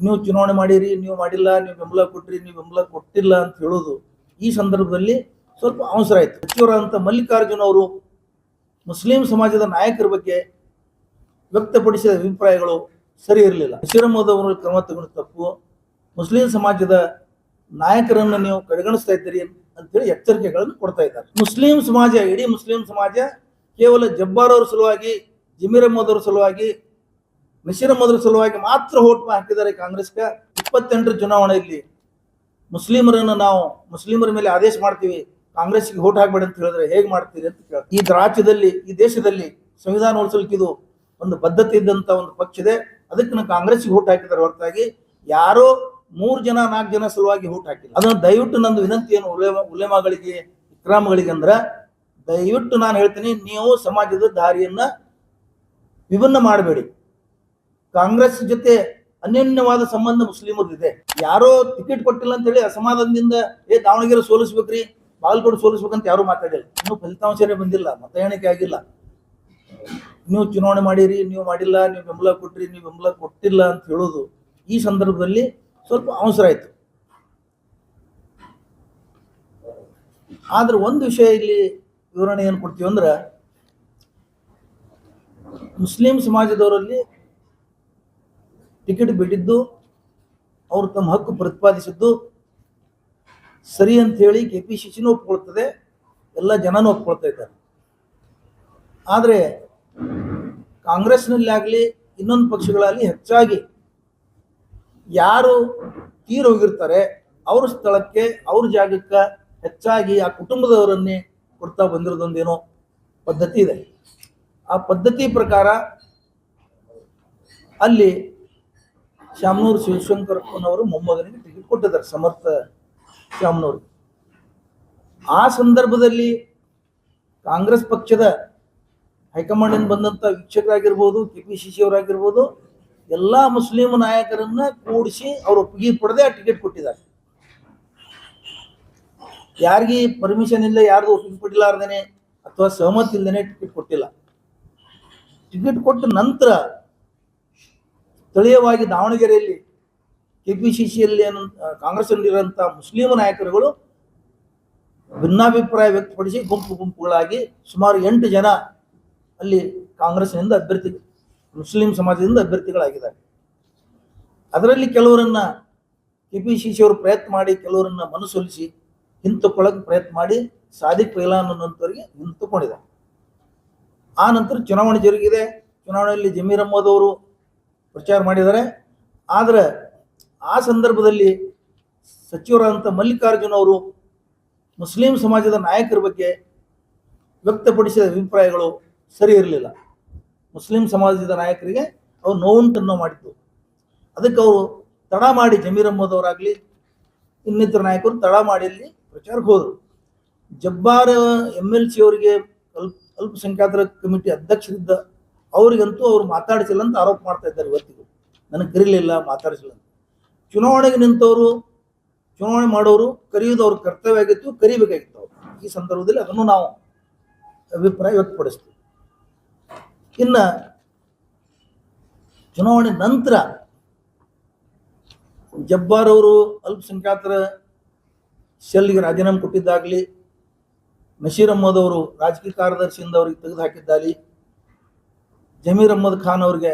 ನೀವು ಚುನಾವಣೆ ಮಾಡಿರಿ, ನೀವು ಮಾಡಿಲ್ಲ, ನೀವು ಬೆಂಬಲ ಕೊಟ್ರಿ, ನೀವು ಬೆಂಬಲ ಕೊಟ್ಟಿಲ್ಲ ಅಂತ ಹೇಳೋದು ಈ ಸಂದರ್ಭದಲ್ಲಿ ಸ್ವಲ್ಪ ಅವಸರ ಆಯಿತು. ಸಚಿವರಾದಂಥ ಮಲ್ಲಿಕಾರ್ಜುನ್ ಅವರು ಮುಸ್ಲಿಂ ಸಮಾಜದ ನಾಯಕರ ಬಗ್ಗೆ ವ್ಯಕ್ತಪಡಿಸಿದ ಅಭಿಪ್ರಾಯಗಳು ಸರಿ ಇರಲಿಲ್ಲ. ನಸೀರ್ ಅಹಮದ್ ಅವರು ಕ್ರಮ ತಗೊಂಡು ತಪ್ಪು, ಮುಸ್ಲಿಂ ಸಮಾಜದ ನಾಯಕರನ್ನು ನೀವು ಕಡೆಗಣಿಸ್ತಾ ಇದ್ದೀರಿ ಅಂತೇಳಿ ಎಚ್ಚರಿಕೆಗಳನ್ನು ಕೊಡ್ತಾ ಇದ್ದಾರೆ. ಮುಸ್ಲಿಂ ಸಮಾಜ, ಇಡೀ ಮುಸ್ಲಿಂ ಸಮಾಜ ಕೇವಲ ಜಬ್ಬಾರ್ ಅವ್ರ ಸಲುವಾಗಿ, ಜಮೀರ್ ಅಹಮದ್ ಅವ್ರ ಸಲುವಾಗಿ, ನಸೀರ್ ಅಹಮದ್ ಸಲುವಾಗಿ ಮಾತ್ರ ವೋಟ್ ಹಾಕಿದ್ದಾರೆ ಕಾಂಗ್ರೆಸ್ಗೆ. 28ರ ಚುನಾವಣೆಯಲ್ಲಿ ಮುಸ್ಲಿಮರನ್ನು ನಾವು ಮುಸ್ಲಿಮರ ಮೇಲೆ ಆದೇಶ ಮಾಡ್ತೀವಿ, ಕಾಂಗ್ರೆಸ್ಗೆ ವೋಟ್ ಹಾಕಬೇಡಿ ಅಂತ ಹೇಳಿದ್ರೆ ಹೇಗೆ ಮಾಡ್ತೀರಿ ಅಂತ ಕೇಳ. ಈ ರಾಜ್ಯದಲ್ಲಿ, ಈ ದೇಶದಲ್ಲಿ ಸಂವಿಧಾನ ಉಳಿಸಲಿಕ್ಕೆ ಇದು ಒಂದು ಬದ್ಧತೆ ಇದ್ದಂತ ಒಂದು ಪಕ್ಷ ಇದೆ. ಅದಕ್ಕೆ ನಾವು ಕಾಂಗ್ರೆಸ್ಗೆ ವೋಟ್ ಹಾಕಿದ್ದಾರೆ ಹೊರತಾಗಿ ಯಾರೋ 3 ಜನ 4 ಜನ ಸಲುವಾಗಿ ವೋಟ್ ಹಾಕಿಲ್ಲ. ಅದನ್ನು ದಯವಿಟ್ಟು ನಂದು ವಿನಂತಿ ಏನು ಉಲೇಮಾಗಳಿಗೆ, ಇಕ್ರಾಮ್ಗಳಿಗೆ ಅಂದ್ರೆ, ದಯವಿಟ್ಟು ನಾನು ಹೇಳ್ತೀನಿ, ನೀವು ಸಮಾಜದ ದಾರಿಯನ್ನ ವಿಭಿನ್ನ ಮಾಡಬೇಡಿ. ಕಾಂಗ್ರೆಸ್ ಜೊತೆ ಅನ್ಯೋನ್ಯವಾದ ಸಂಬಂಧ ಮುಸ್ಲಿಮರದಿದೆ. ಯಾರೋ ಟಿಕೆಟ್ ಕೊಟ್ಟಿಲ್ಲ ಅಂತ ಹೇಳಿ ಅಸಮಾಧಾನದಿಂದ ದಾವಣಗೆರೆ ಸೋಲಿಸ್ಬೇಕ್ರಿ, ಬಾಗಲಕೋಟೆ ಸೋಲಿಸ್ಬೇಕಂತ ಯಾರು ಮಾತಾಡಿಲ್ಲ. ಇನ್ನೂ ಫಲಿತಾಂಶನೇ ಬಂದಿಲ್ಲ, ಮತ ಎಣಿಕೆ ಆಗಿಲ್ಲ. ನೀವು ಚುನಾವಣೆ ಮಾಡಿರಿ, ನೀವು ಮಾಡಿಲ್ಲ, ನೀವು ಬೆಂಬಲ ಕೊಟ್ರಿ, ನೀವು ಬೆಂಬಲ ಕೊಟ್ಟಿಲ್ಲ ಅಂತ ಹೇಳೋದು ಈ ಸಂದರ್ಭದಲ್ಲಿ ಸ್ವಲ್ಪ ಅವಸರ ಆಯಿತು. ಆದ್ರೆ ಒಂದು ವಿಷಯ ಇಲ್ಲಿ ವಿವರಣೆ ಏನು ಕೊಡ್ತೀವಿ ಅಂದ್ರೆ, ಮುಸ್ಲಿಂ ಸಮಾಜದವರಲ್ಲಿ ಟಿಕೆಟ್ ಬಿಟ್ಟಿದ್ದು, ಅವರು ತಮ್ಮ ಹಕ್ಕು ಪ್ರತಿಪಾದಿಸಿದ್ದು ಸರಿ ಅಂತ ಹೇಳಿ ಕೆಪಿಸಿಸಿನೂ ಒಪ್ಕೊಳ್ತದೆ, ಎಲ್ಲ ಜನನೂ ಒಪ್ಕೊಳ್ತಾ ಇದ್ದಾರೆ. ಆದರೆ ಕಾಂಗ್ರೆಸ್ನಲ್ಲಿ ಆಗಲಿ ಇನ್ನೊಂದು ಪಕ್ಷಗಳಲ್ಲಿ ಹೆಚ್ಚಾಗಿ ಯಾರು ತೀರ್ ಹೋಗಿರ್ತಾರೆ ಅವ್ರ ಸ್ಥಳಕ್ಕೆ, ಅವ್ರ ಜಾಗಕ್ಕೆ ಹೆಚ್ಚಾಗಿ ಆ ಕುಟುಂಬದವರನ್ನೇ ಕೊಡ್ತಾ ಬಂದಿರೋದೊಂದೇನೋ ಪದ್ಧತಿ ಇದೆ. ಆ ಪದ್ಧತಿ ಪ್ರಕಾರ ಅಲ್ಲಿ ಶಾಮನೂರು ಶಿವಶಂಕರಪ್ಪನವರು ಮೊಮ್ಮಗನಿಗೆ ಟಿಕೆಟ್ ಕೊಟ್ಟಿದ್ದಾರೆ, ಸಮರ್ಥ ಶಾಮನೂರು. ಆ ಸಂದರ್ಭದಲ್ಲಿ ಕಾಂಗ್ರೆಸ್ ಪಕ್ಷದ ಹೈಕಮಾಂಡ್ ಬಂದಂಥ ವೀಕ್ಷಕರಾಗಿರ್ಬೋದು, ಕೆಪಿಸಿಸಿ ಅವರಾಗಿರ್ಬೋದು, ಎಲ್ಲ ಮುಸ್ಲಿಂ ನಾಯಕರನ್ನ ಕೂಡಿಸಿ ಅವರು ಒಪ್ಪಿಗೆ ಪಡೆದೇ ಆ ಟಿಕೆಟ್ ಕೊಟ್ಟಿದ್ದಾರೆ. ಯಾರಿಗೆ ಪರ್ಮಿಷನ್ ಇಲ್ಲ, ಯಾರ್ದು ಒಪ್ಪಿಗೆ ಕೊಟ್ಟಿಲ್ಲಾರ್ದೇನೆ ಅಥವಾ ಸಹಮತಿ ಇಲ್ಲದೇನೆ ಟಿಕೆಟ್ ಕೊಟ್ಟಿಲ್ಲ. ಟಿಕೆಟ್ ಕೊಟ್ಟ ನಂತರ ಸ್ಥಳೀಯವಾಗಿ ದಾವಣಗೆರೆಯಲ್ಲಿ ಕೆಪಿಸಿಸಿಯಲ್ಲಿ ಕಾಂಗ್ರೆಸ್ನಲ್ಲಿರುವಂಥ ಮುಸ್ಲಿಂ ನಾಯಕರುಗಳು ಭಿನ್ನಾಭಿಪ್ರಾಯ ವ್ಯಕ್ತಪಡಿಸಿ ಗುಂಪುಗಳಾಗಿ ಸುಮಾರು 8 ಜನ ಅಲ್ಲಿ ಕಾಂಗ್ರೆಸ್ನಿಂದ ಅಭ್ಯರ್ಥಿ, ಮುಸ್ಲಿಂ ಸಮಾಜದಿಂದ ಅಭ್ಯರ್ಥಿಗಳಾಗಿದ್ದಾರೆ. ಅದರಲ್ಲಿ ಕೆಲವರನ್ನ ಕೆಪಿಸಿಸಿ ಅವರು ಪ್ರಯತ್ನ ಮಾಡಿ ಕೆಲವರನ್ನ ಮನಸೊಲಿಸಿ ಹಿಂತುಕೊಳ್ಳಕ್ಕೆ ಪ್ರಯತ್ನ ಮಾಡಿ ಸಾದಿಕ್ ಪೈಲಾನ್ ಅನ್ನೋಂಥವ್ರಿಗೆ ಹಿಂತುಕೊಂಡಿದ್ದಾರೆ. ಆ ನಂತರ ಚುನಾವಣೆ ಜರುಗಿದೆ. ಚುನಾವಣೆಯಲ್ಲಿ ಜಮೀರ್ ಅಹಮದ್ ಅವರು ಪ್ರಚಾರ ಮಾಡಿದ್ದಾರೆ. ಆದರೆ ಆ ಸಂದರ್ಭದಲ್ಲಿ ಸಚಿವರಾದಂಥ ಮಲ್ಲಿಕಾರ್ಜುನ್ ಅವರು ಮುಸ್ಲಿಂ ಸಮಾಜದ ನಾಯಕರ ಬಗ್ಗೆ ವ್ಯಕ್ತಪಡಿಸಿದ ಅಭಿಪ್ರಾಯಗಳು ಸರಿ ಇರಲಿಲ್ಲ. ಮುಸ್ಲಿಂ ಸಮಾಜದ ನಾಯಕರಿಗೆ ಅವ್ರು ನೋವುಂಟನ್ನು ಮಾಡಿದ್ದು. ಅದಕ್ಕೆ ಅವರು ತಡ ಮಾಡಿ, ಜಮೀರ್ ಅಹಮದ್ ಅವರಾಗಲಿ ಇನ್ನಿತರ ನಾಯಕರು ತಡ ಮಾಡಿ ಅಲ್ಲಿ ಪ್ರಚಾರಕ್ಕೆ ಹೋದರು. ಜಬ್ಬಾರ್ MLC ಅವರಿಗೆ ಅಲ್ಪಸಂಖ್ಯಾತರ ಕಮಿಟಿ ಅಧ್ಯಕ್ಷರಿದ್ದ ಅವರಿಗಂತೂ ಅವ್ರು ಮಾತಾಡಿಸಿಲ್ಲ ಅಂತ ಆರೋಪ ಮಾಡ್ತಾ ಇದ್ದಾರೆ. ಇವತ್ತಿಗೂ ನನಗೆ ಕರೀಲಿಲ್ಲ, ಮಾತಾಡಿಸಿಲ್ಲ ಅಂತ. ಚುನಾವಣೆಗೆ ನಿಂತವರು, ಚುನಾವಣೆ ಮಾಡೋರು ಕರೆಯುವುದು ಅವ್ರ ಕರ್ತವ್ಯ ಆಗಿತ್ತು, ಕರಿಬೇಕಾಗಿತ್ತು ಅವರು. ಈ ಸಂದರ್ಭದಲ್ಲಿ ಅದನ್ನು ನಾವು ಅಭಿಪ್ರಾಯ ವ್ಯಕ್ತಪಡಿಸ್ತೀವಿ. ಇನ್ನು ಚುನಾವಣೆ ನಂತರ ಜಬ್ಬಾರ್ ಅವರು ಅಲ್ಪಸಂಖ್ಯಾತರ ಸೆಲ್ಗೆ ರಾಜೀನಾಮೆ ಕೊಟ್ಟಿದ್ದಾಗಲಿ, ನಸೀರ್ ಅಹಮದ್ ಅವರು ರಾಜಕೀಯ ಕಾರ್ಯದರ್ಶಿಯಿಂದ ಅವ್ರಿಗೆ ತೆಗೆದು ಹಾಕಿದ್ದಾಗಲಿ, ಜಮೀರ್ ಅಹಮದ್ ಖಾನ್ ಅವ್ರಿಗೆ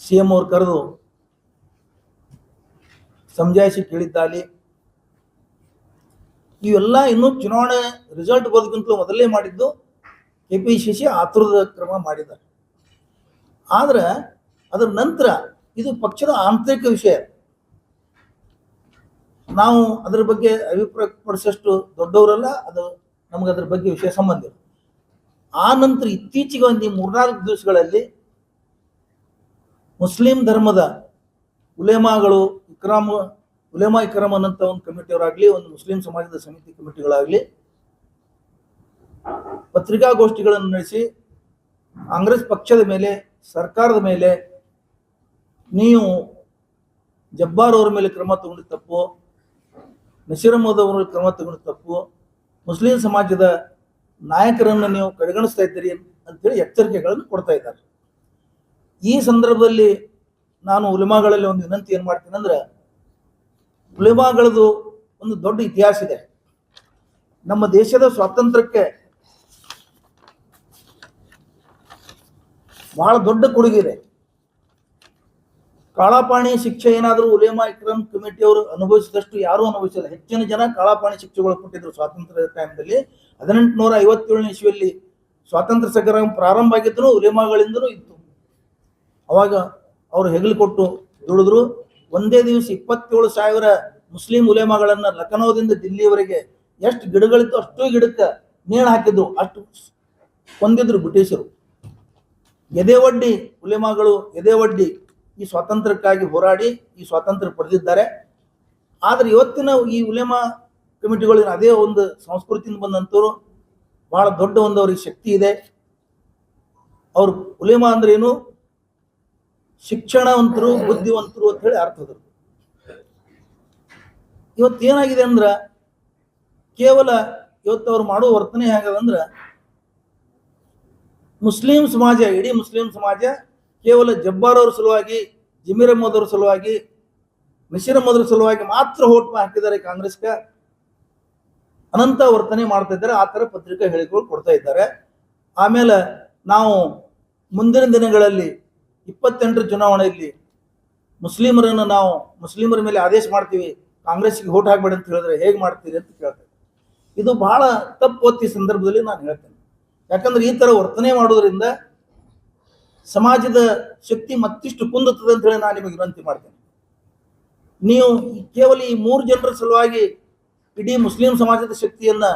CM ಅವ್ರು ಕರೆದು ಸಮಜಾಯಿಸಿ ಕೇಳಿದ್ದಾಗಲಿ, ಇವೆಲ್ಲ ಇನ್ನೂ ಚುನಾವಣೆ ರಿಸಲ್ಟ್ ಬರೋದಕ್ಕಿಂತಲೂ ಮೊದಲೇ ಮಾಡಿದ್ದು ಕೆಪಿಸಿಸಿ ಆತುರದ ಕ್ರಮ ಮಾಡಿದ್ದಾರೆ. ಆದರೆ ಅದರ ನಂತರ ಇದು ಪಕ್ಷದ ಆಂತರಿಕ ವಿಷಯ, ನಾವು ಅದರ ಬಗ್ಗೆ ಅಭಿಪ್ರಾಯ ಪಡಿಸೋಷ್ಟು ದೊಡ್ಡವರಲ್ಲ, ಅದು ನಮಗೆ ಅದರ ಬಗ್ಗೆ ವಿಷಯ ಸಂಬಂಧ ಇಲ್ಲ. ಆ ನಂತರ ಇತ್ತೀಚೆಗೆ ಒಂದು 3-4 ದಿವಸಗಳಲ್ಲಿ ಮುಸ್ಲಿಂ ಧರ್ಮದ ಉಲೇಮಾಗಳು, ಉಲೇಮಾ ಇಕ್ರಾಮ್ ಅನ್ನಂಥ ಒಂದು ಕಮಿಟಿಯವರಾಗಲಿ, ಒಂದು ಮುಸ್ಲಿಂ ಸಮಾಜದ ಸಮಿತಿ ಕಮಿಟಿಗಳಾಗಲಿ ಪತ್ರಿಕಾಗೋಷ್ಠಿಗಳನ್ನು ನಡೆಸಿ ಕಾಂಗ್ರೆಸ್ ಪಕ್ಷದ ಮೇಲೆ, ಸರ್ಕಾರದ ಮೇಲೆ ನೀವು ಜಬ್ಬಾರ್ ಅವರ ಮೇಲೆ ಕ್ರಮ ತಗೊಂಡು ತಪ್ಪು, ನಸೀರ್ ಅಹಮದ್ ಅವರ ಕ್ರಮ ತಗೊಂಡು ತಪ್ಪು, ಮುಸ್ಲಿಂ ಸಮಾಜದ ನಾಯಕರನ್ನು ನೀವು ಕಡೆಗಣಿಸ್ತಾ ಇದ್ದೀರಿ ಅಂತೇಳಿ ಎಚ್ಚರಿಕೆಗಳನ್ನು ಕೊಡ್ತಾ ಇದ್ದಾರೆ. ಈ ಸಂದರ್ಭದಲ್ಲಿ ನಾನು ಉಲೆಮಾಗಳಲ್ಲಿ ಒಂದು ವಿನಂತಿ ಏನು ಮಾಡ್ತೀನಿ ಅಂದ್ರೆ, ಉಲೆಮಾಗಳದು ಒಂದು ದೊಡ್ಡ ಇತಿಹಾಸ ಇದೆ. ನಮ್ಮ ದೇಶದ ಸ್ವಾತಂತ್ರ್ಯಕ್ಕೆ ಬಹಳ ದೊಡ್ಡ ಕೊಡುಗೆ ಇದೆ. ಕಾಳಾಪಾಣಿ ಶಿಕ್ಷೆ ಏನಾದರೂ ಉಲೇಮಾ ಇಕ್ರಮ್ ಕಮಿಟಿಯವರು ಅನುಭವಿಸಿದಷ್ಟು ಯಾರೂ ಅನುಭವಿಸಿಲ್ಲ. ಹೆಚ್ಚಿನ ಜನ ಕಾಳಾಪಾಣಿ ಶಿಕ್ಷೆಗಳು ಕೊಟ್ಟಿದ್ರು ಸ್ವಾತಂತ್ರ್ಯ ಟೈಮ್ದಲ್ಲಿ. 1857 ಇಸ್ವಿಯಲ್ಲಿ ಸ್ವಾತಂತ್ರ್ಯ ಸಂಗ್ರಾಮ ಪ್ರಾರಂಭ ಆಗಿದ್ರು ಉಲೇಮಾಗಳಿಂದನೂ ಇತ್ತು. ಅವಾಗ ಅವರು ಹೆಗಲು ಕೊಟ್ಟು ದುಡಿದ್ರು. ಒಂದೇ ದಿವಸ 27,000 ಮುಸ್ಲಿಂ ಉಲೇಮಾಗಳನ್ನ ಲಖನೌದಿಂದ ದಿಲ್ಲಿಯವರೆಗೆ ಎಷ್ಟು ಗಿಡಗಳಿತ್ತು ಅಷ್ಟು ಗಿಡಕ್ಕೆ ನೇಣು ಹಾಕಿದ್ರು, ಅಷ್ಟು ಕೊಂದಿದ್ರು ಬ್ರಿಟಿಷರು. ಎದೆ ಒಡ್ಡಿ ಉಲೇಮಾಗಳು ಎದೆ ಒಡ್ಡಿ ಈ ಸ್ವಾತಂತ್ರ್ಯಕ್ಕಾಗಿ ಹೋರಾಡಿ ಈ ಸ್ವಾತಂತ್ರ್ಯ ಪಡೆದಿದ್ದಾರೆ. ಆದರೆ ಇವತ್ತಿನ ಈ ಉಲೇಮಾ ಕಮಿಟಿಗಳಿನ ಅದೇ ಒಂದು ಸಂಸ್ಕೃತಿಯಿಂದ ಬಂದಂಥವ್ರು ಬಹಳ ದೊಡ್ಡ ಒಂದು ಅವ್ರಿಗೆ ಶಕ್ತಿ ಇದೆ. ಅವರು ಉಲೇಮಾ ಅಂದ್ರೆ ಏನು, ಶಿಕ್ಷಣವಂತರು, ಬುದ್ಧಿವಂತರು ಅಂತ ಹೇಳಿ ಅರ್ಥದರು. ಇವತ್ತೇನಾಗಿದೆ ಅಂದ್ರೆ, ಕೇವಲ ಇವತ್ತು ಅವ್ರು ಮಾಡುವ ವರ್ತನೆ ಹೇಗದಂದ್ರೆ, ಮುಸ್ಲಿಂ ಸಮಾಜ, ಇಡೀ ಮುಸ್ಲಿಂ ಸಮಾಜ ಕೇವಲ ಜಬ್ಬಾರ್ ಅವ್ರ ಸಲುವಾಗಿ, ಜಮೀರ್ ಅಹ್ಮದ್ ಅವ್ರ ಸಲುವಾಗಿ, ನಶೀರ್ ಅಹ್ಮದ್ ಅವ್ರ ಸಲುವಾಗಿ ಮಾತ್ರ ಹೋಟ್ ಹಾಕಿದ್ದಾರೆ ಕಾಂಗ್ರೆಸ್ಗೆ. ಅನಂತ ವರ್ತನೆ ಮಾಡ್ತಾ ಇದ್ದಾರೆ. ಆ ಥರ ಪತ್ರಿಕಾ ಹೇಳಿಕೆಗಳು ಕೊಡ್ತಾ ಇದ್ದಾರೆ. ಆಮೇಲೆ ನಾವು ಮುಂದಿನ ದಿನಗಳಲ್ಲಿ 28ರ ಚುನಾವಣೆಯಲ್ಲಿ ಮುಸ್ಲಿಮರ ಮೇಲೆ ಆದೇಶ ಮಾಡ್ತೀವಿ, ಕಾಂಗ್ರೆಸ್ಗೆ ಹೋಟ್ ಹಾಕ್ಬೇಡಿ ಅಂತ ಹೇಳಿದ್ರೆ ಹೇಗೆ ಮಾಡ್ತೀರಿ ಅಂತ ಕೇಳ್ತಾರೆ. ಇದು ಬಹಳ ತಪ್ಪು ಈ ಸಂದರ್ಭದಲ್ಲಿ ನಾನು ಹೇಳ್ತೇನೆ. ಯಾಕಂದ್ರೆ ಈ ಥರ ವರ್ತನೆ ಮಾಡೋದ್ರಿಂದ ಸಮಾಜದ ಶಕ್ತಿ ಮತ್ತಿಷ್ಟು ಕುಂದುತ್ತದೆ ಅಂತ ಹೇಳಿ ನಾನು ನಿಮಗೆ ವಿನಂತಿ ಮಾಡ್ತೇನೆ. ನೀವು ಕೇವಲ ಈ 3 ಜನರ ಸಲುವಾಗಿ ಇಡೀ ಮುಸ್ಲಿಂ ಸಮಾಜದ ಶಕ್ತಿಯನ್ನ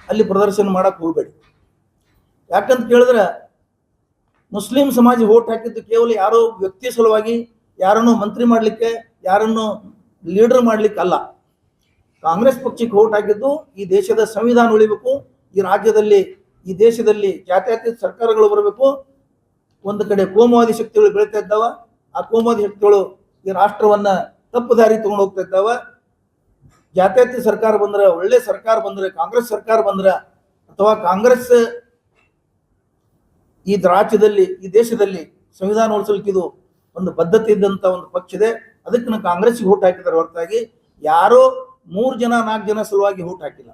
ಅಲ್ಲಿ ಪ್ರದರ್ಶನ ಮಾಡಕ್ಕೆ ಹೋಗಬೇಡಿ. ಯಾಕಂತ ಕೇಳಿದ್ರೆ, ಮುಸ್ಲಿಂ ಸಮಾಜ ವೋಟ್ ಹಾಕಿದ್ದು ಕೇವಲ ಯಾರೋ ವ್ಯಕ್ತಿ ಸಲುವಾಗಿ, ಯಾರನ್ನು ಮಂತ್ರಿ ಮಾಡಲಿಕ್ಕೆ, ಯಾರನ್ನು ಲೀಡರ್ ಮಾಡ್ಲಿಕ್ಕೆ ಅಲ್ಲ. ಕಾಂಗ್ರೆಸ್ ಪಕ್ಷಕ್ಕೆ ವೋಟ್ ಹಾಕಿದ್ದು ಈ ದೇಶದ ಸಂವಿಧಾನ ಉಳಿಬೇಕು, ಈ ರಾಜ್ಯದಲ್ಲಿ, ಈ ದೇಶದಲ್ಲಿ ಜಾತ್ಯತೀತ ಸರ್ಕಾರಗಳು ಬರಬೇಕು. ಒಂದು ಕಡೆ ಕೋಮುವಾದಿ ಶಕ್ತಿಗಳು ಬೆಳೀತಾ ಇದ್ದಾವ, ಆ ಕೋಮುವಾದಿ ಶಕ್ತಿಗಳು ಈ ರಾಷ್ಟ್ರವನ್ನ ತಪ್ಪು ದಾರಿ ತಗೊಂಡು ಹೋಗ್ತಾ ಇದ್ದಾವ. ಜಾತ್ಯತೀತ ಸರ್ಕಾರ ಬಂದ್ರೆ, ಒಳ್ಳೆ ಸರ್ಕಾರ ಬಂದ್ರೆ, ಕಾಂಗ್ರೆಸ್ ಸರ್ಕಾರ ಬಂದ್ರೆ, ಅಥವಾ ಕಾಂಗ್ರೆಸ್ ಈ ರಾಜ್ಯದಲ್ಲಿ, ಈ ದೇಶದಲ್ಲಿ ಸಂವಿಧಾನ ಉಳಿಸಲಿಕ್ಕೆ ಇದು ಒಂದು ಬದ್ಧತೆ ಇದ್ದಂತ ಒಂದು ಪಕ್ಷ ಇದೆ. ಅದಕ್ಕೆ ನಾವು ಕಾಂಗ್ರೆಸ್ಗೆ ವೋಟ್ ಹಾಕಿದ್ದಾರೆ ಹೊರತಾಗಿ ಯಾರೋ 3 ಜನ 4 ಜನ ಸಲುವಾಗಿ ವೋಟ್ ಹಾಕಿಲ್ಲ.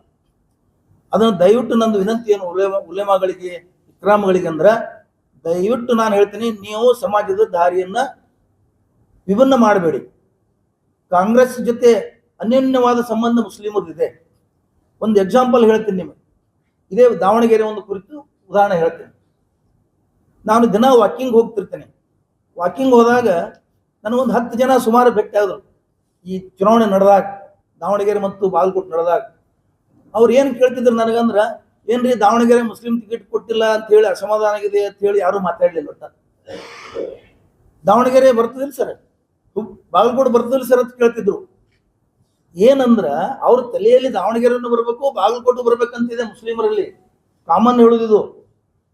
ಅದನ್ನು ದಯವಿಟ್ಟು ನಂದು ವಿನಂತಿ ಏನು ಉಲೇಮಾಗಳಿಗೆ, ಇಕ್ರಾಮ್ಗಳಿಗೆ ಅಂದ್ರೆ, ದಯವಿಟ್ಟು ನಾನು ಹೇಳ್ತೀನಿ, ನೀವು ಸಮಾಜದ ದಾರಿಯನ್ನ ವಿಭಿನ್ನ ಮಾಡಬೇಡಿ. ಕಾಂಗ್ರೆಸ್ ಜೊತೆ ಅನ್ಯೋನ್ಯವಾದ ಸಂಬಂಧ ಮುಸ್ಲಿಮರದಿದೆ. ಒಂದು ಎಕ್ಸಾಂಪಲ್ ಹೇಳ್ತೀನಿ ನಿಮಗೆ. ಇದೇ ದಾವಣಗೆರೆ ಒಂದು ಕುರಿತು ಉದಾಹರಣೆ ಹೇಳ್ತೀನಿ. ನಾನು ದಿನ ವಾಕಿಂಗ್ ಹೋಗ್ತಿರ್ತೇನೆ. ವಾಕಿಂಗ್ ಹೋದಾಗ ನನಗೊಂದು 10 ಜನ ಸುಮಾರು ಭೇಟಿ ಆದರು. ಈ ಚುನಾವಣೆ ನಡೆದಾಗ, ದಾವಣಗೆರೆ ಮತ್ತು ಬಾಗಲಕೋಟೆ ನಡೆದಾಗ ಅವ್ರು ಏನು ಕೇಳ್ತಿದ್ರು ನನಗಂದ್ರೆ, ಏನ್ರಿ ದಾವಣಗೆರೆ ಮುಸ್ಲಿಂ ಟಿಕೆಟ್ ಕೊಟ್ಟಿಲ್ಲ ಅಂತ ಹೇಳಿ ಅಸಮಾಧಾನ ಆಗಿದೆ ಅಂತ ಹೇಳಿ ಯಾರು ಮಾತಾಡ್ಲಿಲ್ಲ. ಒಟ್ಟ ದಾವಣಗೆರೆ ಬರ್ತದಿಲ್ಲ ಸರ್, ಬಾಗಲಕೋಟೆ ಬರ್ತದಿಲ್ಲ ಸರ್ ಅಂತ ಕೇಳ್ತಿದ್ರು. ಏನಂದ್ರ ಅವ್ರ ತಲೆಯಲ್ಲಿ ದಾವಣಗೆರೆಯನ್ನು ಬರಬೇಕು, ಬಾಗಲಕೋಟೆ ಬರ್ಬೇಕಂತಿದೆ ಮುಸ್ಲಿಮರಲ್ಲಿ. ಕಾಮನ್ ಹೇಳುದಿದು.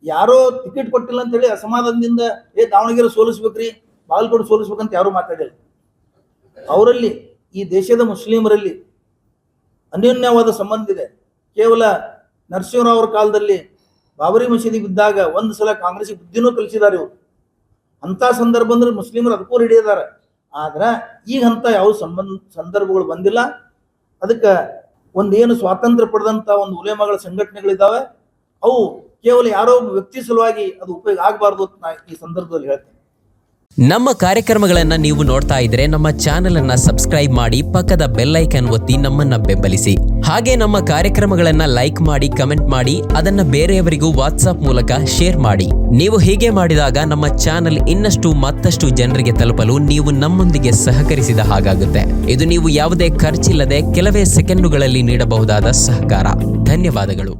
ಯಾರೋ ಟಿಕೆಟ್ ಕೊಟ್ಟಿಲ್ಲ ಅಂತ ಹೇಳಿ ಅಸಮಾಧಾನದಿಂದ ದಾವಣಗೆರೆ ಸೋಲಿಸ್ಬೇಕ್ರಿ, ಬಾಗಲಕೋಟೆ ಸೋಲಿಸ್ಬೇಕಂತ ಯಾರು ಮಾತಾಡಿಲ್ಲ. ಅವರಲ್ಲಿ, ಈ ದೇಶದ ಮುಸ್ಲಿಮರಲ್ಲಿ ಅನ್ಯೋನ್ಯವಾದ ಸಂಬಂಧ ಇದೆ. ಕೇವಲ ನರಸಿಂಹರಾವ್ ಅವ್ರ ಕಾಲದಲ್ಲಿ ಬಾಬರಿ ಮಸೀದಿ ಬಿದ್ದಾಗ ಒಂದು ಸಲ ಕಾಂಗ್ರೆಸ್ಗೆ ಬುದ್ಧಿನೂ ಕಲಿಸಿದ್ದಾರೆ ಇವರು. ಅಂತ ಸಂದರ್ಭ ಅಂದ್ರೆ ಮುಸ್ಲಿಮರು ಅದಕ್ಕೂ ರೆಡಿ ಇದ್ದಾರೆ. ಆದ್ರೆ ಈಗ ಅಂತ ಯಾವ ಸಂದರ್ಭಗಳು ಬಂದಿಲ್ಲ. ಅದಕ್ಕೆ ಒಂದೇನು ಸ್ವಾತಂತ್ರ್ಯ ಪಡೆದಂತ ಒಂದು ಉಲೇಮಾಗಳ ಸಂಘಟನೆಗಳಿದ್ದಾವೆ, ಅವು ಕೇವಲ ಯಾರೋ ವ್ಯಕ್ತಿ ಸಲುವಾಗಿ ಅದು ಉಪಯೋಗ ಆಗಬಾರ್ದು ಅಂತ ನಾ ಈ ಸಂದರ್ಭದಲ್ಲಿ ಹೇಳ್ತೇನೆ. ನಮ್ಮ ಕಾರ್ಯಕ್ರಮಗಳನ್ನು ನೀವು ನೋಡ್ತಾ ಇದ್ರೆ ನಮ್ಮ ಚಾನೆಲ್ ಅನ್ನ ಸಬ್ಸ್ಕ್ರೈಬ್ ಮಾಡಿ, ಪಕ್ಕದ ಬೆಲ್ ಐಕಾನ್ ಒತ್ತಿ ನಮ್ಮನ್ನ ಬೆಂಬಲಿಸಿ. ಹಾಗೆ ನಮ್ಮ ಕಾರ್ಯಕ್ರಮಗಳನ್ನ ಲೈಕ್ ಮಾಡಿ, ಕಮೆಂಟ್ ಮಾಡಿ, ಅದನ್ನ ಬೇರೆಯವರಿಗೂ ವಾಟ್ಸ್ಆಪ್ ಮೂಲಕ ಶೇರ್ ಮಾಡಿ. ನೀವು ಹೀಗೆ ಮಾಡಿದಾಗ ನಮ್ಮ ಚಾನೆಲ್ ಮತ್ತಷ್ಟು ಜನರಿಗೆ ತಲುಪಲು ನೀವು ನಮ್ಮೊಂದಿಗೆ ಸಹಕರಿಸಿದ ಹಾಗಾಗುತ್ತೆ. ಇದು ನೀವು ಯಾವುದೇ ಖರ್ಚಿಲ್ಲದೆ ಕೆಲವೇ ಸೆಕೆಂಡುಗಳಲ್ಲಿ ನೀಡಬಹುದಾದ ಸಹಕಾರ. ಧನ್ಯವಾದಗಳು.